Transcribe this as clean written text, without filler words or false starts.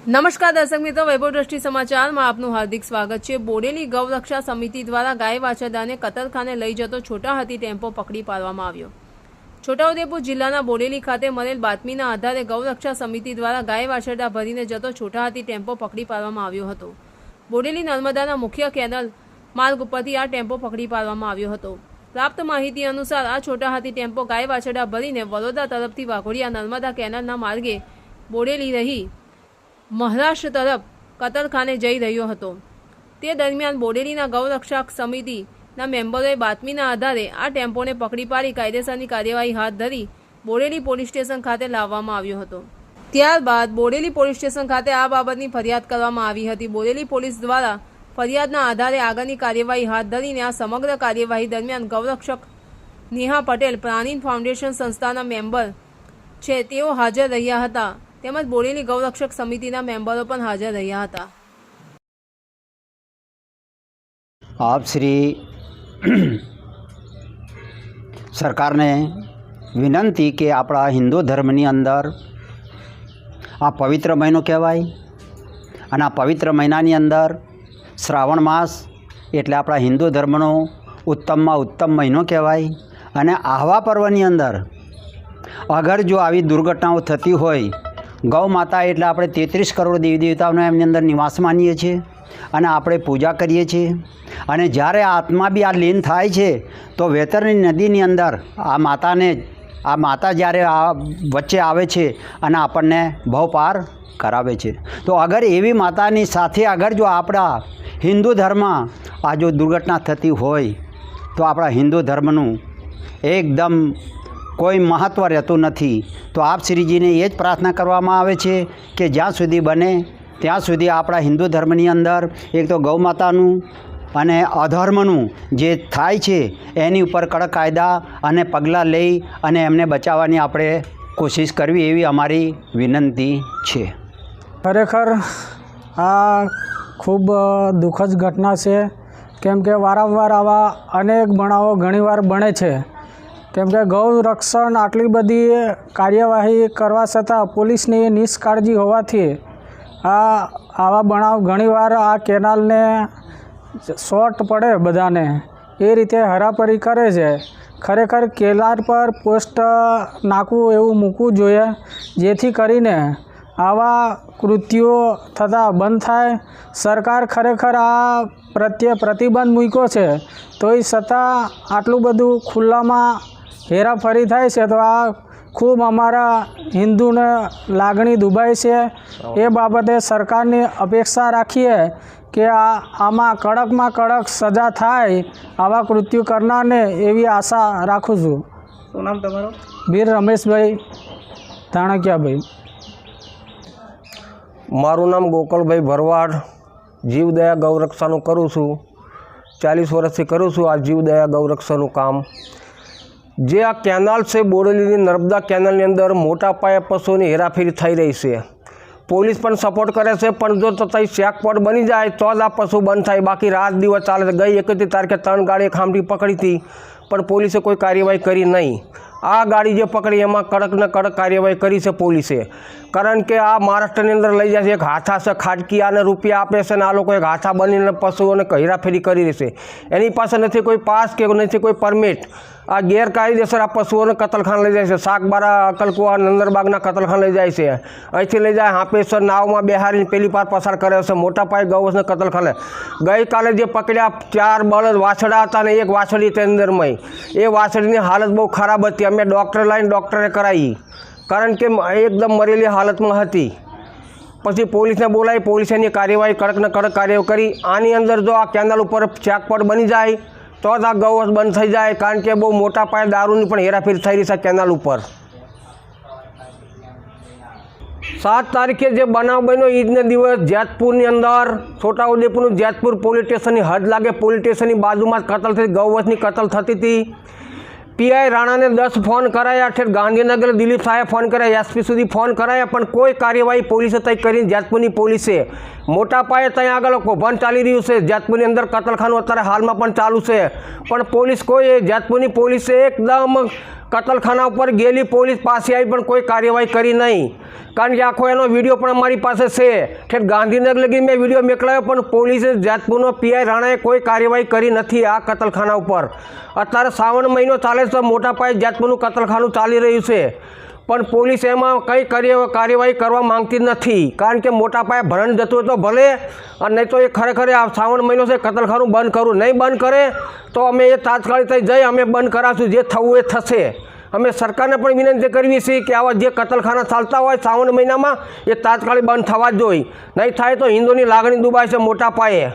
નમસ્કાર દર્શક મિત્રો, વૈભવ દ્રષ્ટિ સમાચારમાં આપનું હાર્દિક સ્વાગત છે। બોડેલી ગૌરક્ષા સમિતિ દ્વારા ગાય વાછરડાને કતલખાને લઈ જતો છોટા હાથી ટેમ્પો પકડી પાડવામાં આવ્યો। છોટાઉદેપુર જિલ્લાના બોડેલી ખાતે મળેલ બાતમીના આધારે ગૌરક્ષા સમિતિ દ્વારા ગાય વાછરડા ભરીને જતો છોટા હાથી ટેમ્પો પકડી પાડવામાં આવ્યો હતો। બોડેલી નર્મદાના મુખ્ય કેનાલ માર્ગ ઉપરથી આ ટેમ્પો પકડી પાડવામાં આવ્યો હતો। પ્રાપ્ત માહિતી અનુસાર આ છોટા હાથી ટેમ્પો ગાય વાછરડા ભરીને વડોદરા તરફથી વાઘોડિયા નર્મદા કેનાલના માર્ગે બોડેલી રહી મહારાષ્ટ્ર તરફ કતલખાને જઈ રહ્યો હતો। તે દરમિયાન બોડેલીના ગૌરક્ષક સમિતિના મેમ્બરોએ બાતમીના આધારે આ ટેમ્પોને પકડી પાડી કાયદેસરની કાર્યવાહી હાથ ધરી બોડેલી પોલીસ સ્ટેશન ખાતે લાવવામાં આવ્યો હતો। ત્યારબાદ બોડેલી પોલીસ સ્ટેશન ખાતે આ બાબતની ફરિયાદ કરવામાં આવી હતી। બોડેલી પોલીસ દ્વારા ફરિયાદના આધારે આગળની કાર્યવાહી હાથ ધરીને આ સમગ્ર કાર્યવાહી દરમિયાન ગૌરક્ષક નેહા પટેલ પ્રાણી ફાઉન્ડેશન સંસ્થાના મેમ્બર છે તેઓ હાજર રહ્યા હતા તેમજ બોડેલી ગૌરક્ષક સમિતિના મેમ્બરો પણ હાજર રહ્યા હતા। આપ શ્રી સરકારને વિનંતી કે આપણા હિન્દુ ધર્મની અંદર આ પવિત્ર મહિનો કહેવાય અને આ પવિત્ર મહિનાની અંદર શ્રાવણ માસ એટલે આપણા હિન્દુ ધર્મનો ઉત્તમમાં ઉત્તમ મહિનો કહેવાય અને આવા પર્વની અંદર અગર જો આવી દુર્ઘટનાઓ થતી હોય, ગૌ માતા એટલે આપણે 33 કરોડ દેવી દેવતાઓને એમની અંદર નિવાસ માનીએ છીએ અને આપણે પૂજા કરીએ છીએ અને જ્યારે આત્મા બી આ લીન થાય છે તો વેતરની નદીની અંદર આ માતા જ્યારે આ વચ્ચે આવે છે અને આપણને ભવ પાર કરાવે છે। તો અગર એવી માતાની સાથે અગર જો આપણા હિન્દુ ધર્મ આ જો દુર્ઘટના થતી હોય તો આપણા હિન્દુ ધર્મનું એકદમ કોઈ મહત્ત્વ રહેતું નથી। તો આપ શ્રીજીને એ જ પ્રાર્થના કરવામાં આવે છે કે જ્યાં સુધી બને ત્યાં સુધી આપણા હિન્દુ ધર્મની અંદર એક તો ગૌ માતાનું અને અધર્મનું જે થાય છે એની ઉપર કડક કાયદા અને પગલાં લઈ અને એમને બચાવવાની આપણે કોશિશ કરવી એવી અમારી વિનંતી છે। ખરેખર આ ખૂબ દુઃખદ ઘટના છે, કેમ કે વારંવાર આવા અનેક બનાવો ઘણીવાર બને છે। કેમ કે ગૌ રક્ષણ આટલી બધી કાર્યવાહી કરવા છતાં પોલીસની નિષ્કાળજી હોવાથી આવા બનાવ ઘણીવાર આ કેનાલને શોર્ટ પડે બધાને એ રીતે હરાપરી કરે છે। ખરેખર કેનાલ પર પોસ્ટ નાખવું એવું મૂકવું જોઈએ જેથી કરીને આવા કૃત્યો થતાં બંધ થાય। સરકાર ખરેખર આ પ્રત્યે પ્રતિબંધ મૂક્યો છે તોય છતાં આટલું બધું ખુલ્લામાં હેરાફેરી થાય છે તો આ ખૂબ અમારા હિન્દુને લાગણી દુભાય છે। એ બાબતે સરકારની અપેક્ષા રાખીએ કે આમાં કડકમાં કડક સજા થાય આવા કૃત્યો કરનારને એવી આશા રાખું છું। શું નામ તમારું? વીર રમેશભાઈ ધાણકિયાભાઈ। મારું નામ ગોકળભાઈ ભરવાડ, જીવદયા ગૌરક્ષાનું કરું છું। 40 વર્ષથી કરું છું આ જીવદયા ગૌરક્ષાનું કામ। જે આ કેનાલ છે બોડેલીની નર્મદા કેનાલની અંદર મોટા પાયે પશુઓની હેરાફેરી થઈ રહી છે। પોલીસ પણ સપોર્ટ કરે છે, પણ જો તો તઈ ચેકપોઇન્ટ બની જાય તો જ આ પશુ બંધ થાય, બાકી રાત દિવસ ચાલે છે। ગઈ 31 તારીખે 3 ગાડી ખામટી પકડી હતી પણ પોલીસે કોઈ કાર્યવાહી કરી નહીં। આ ગાડી જે પકડી એમાં કડકને કડક કાર્યવાહી કરી છે પોલીસે, કારણ કે આ મહારાષ્ટ્રની અંદર લઈ જાય છે। એક હાથા છે ખાટકીયાને રૂપિયા આપે છે અને આ લોકો એક હાથા બનીને પશુઓને હેરાફેરી કરી રહેશે। એની પાસે નથી કોઈ પાસ કે નથી કોઈ પરમિટ। આ ગેરકાયદેસર આ પશુઓને કતલખાને લઈ જાય છે। શાકબારા, અકલકુવા, નંદરબાગના કતલખાને લઈ જાય છે। અહીંથી લઈ જાય હાંપેશ્વર નાવમાં બેહારીને પેલી પાર પસાર કરે છે મોટા પાયે ગૌવંશને કતલખાને। ગઈકાલે જે પકડ્યા 4 બળદ વાછડા હતા અને એક વાછડી તે અંદરમાં, એ વાછડીની હાલત બહુ ખરાબ હતી। અમે ડૉક્ટર લાવીને ડૉક્ટરે કરાવી, કારણ કે એકદમ મરેલી હાલતમાં હતી। પછી પોલીસને બોલાવી, પોલીસે એની કાર્યવાહી કડકને કડક કાર્યવાહી કરી। આની અંદર જો આ કેનાલ ઉપર ચેકપોઇન્ટ બની જાય તો જ આ ગૌવંશ બંધ થઈ જાય, કારણ કે બહુ મોટા પાયે દારૂની પણ હેરાફેરી થઈ રહી છે કેનાલ ઉપર। 7 તારીખે જે બનાવ બન્યો ઈદને દિવસ જેતપુરની અંદર, છોટાઉદેપુરનું જેતપુર પોલીસ સ્ટેશનની હદ લાગે પોલીસ સ્ટેશનની બાજુમાં જ કતલ થઈ, ગૌવંશની કતલ થતી હતી। પીઆઈ રાણાને 10 ફોન કરાયા, ઠેર ગાંધીનગર દિલીપ સાહેબ ફોન કર્યા, એસપી સુધી ફોન કરાયા, પણ કોઈ કાર્યવાહી પોલીસે તઈ કરીને જેતપુરની પોલીસે મોટા પાયે ત્યાં આગળ કૌભાંડ ચાલી રહ્યું છે। જેતપુરની અંદર કતલખાનું અત્યારે હાલમાં પણ ચાલુ છે, પણ પોલીસ કોઈ જેતપુરની પોલીસે એકદમ કતલખાના ઉપર ગયેલી પોલીસ પાસે આવી પણ કોઈ કાર્યવાહી કરી નહીં, કારણ કે આખો એનો વિડીયો પણ અમારી પાસે છે. ઠેઠ ગાંધીનગર લગી મેં વિડીયો મોકલાયો પણ પોલીસે જેતપુરનો પીઆઈ રાણાએ કોઈ કાર્યવાહી કરી નથી આ કતલખાના ઉપર. અત્યારે શ્રાવણ મહિનો ચાલે છે, મોટા પાયે જેતપુરનું કતલખાનું ચાલી રહ્યું છે, પણ પોલીસ એમાં કંઈ કાર્યવાહી કરવા માંગતી નથી, કારણ કે મોટા પાયે ભરણ જતું હોય તો ભલે, અને નહીં તો એ ખરેખર આ શ્રાવણ મહિનો છે, કતલખાનું બંધ કરવું. નહીં બંધ કરે તો અમે એ તાત્કાલિક થઈ જઈ અમે બંધ કરાવશું, જે થવું એ થશે. અમે સરકારને પણ વિનંતી કરવી છે કે આવા જે કતલખાના ચાલતા હોય શ્રાવણ મહિનામાં એ તાત્કાલિક બંધ થવા જ જોઈએ. નહીં થાય તો હિન્દુની લાગણી દુભાય છે મોટા પાયે.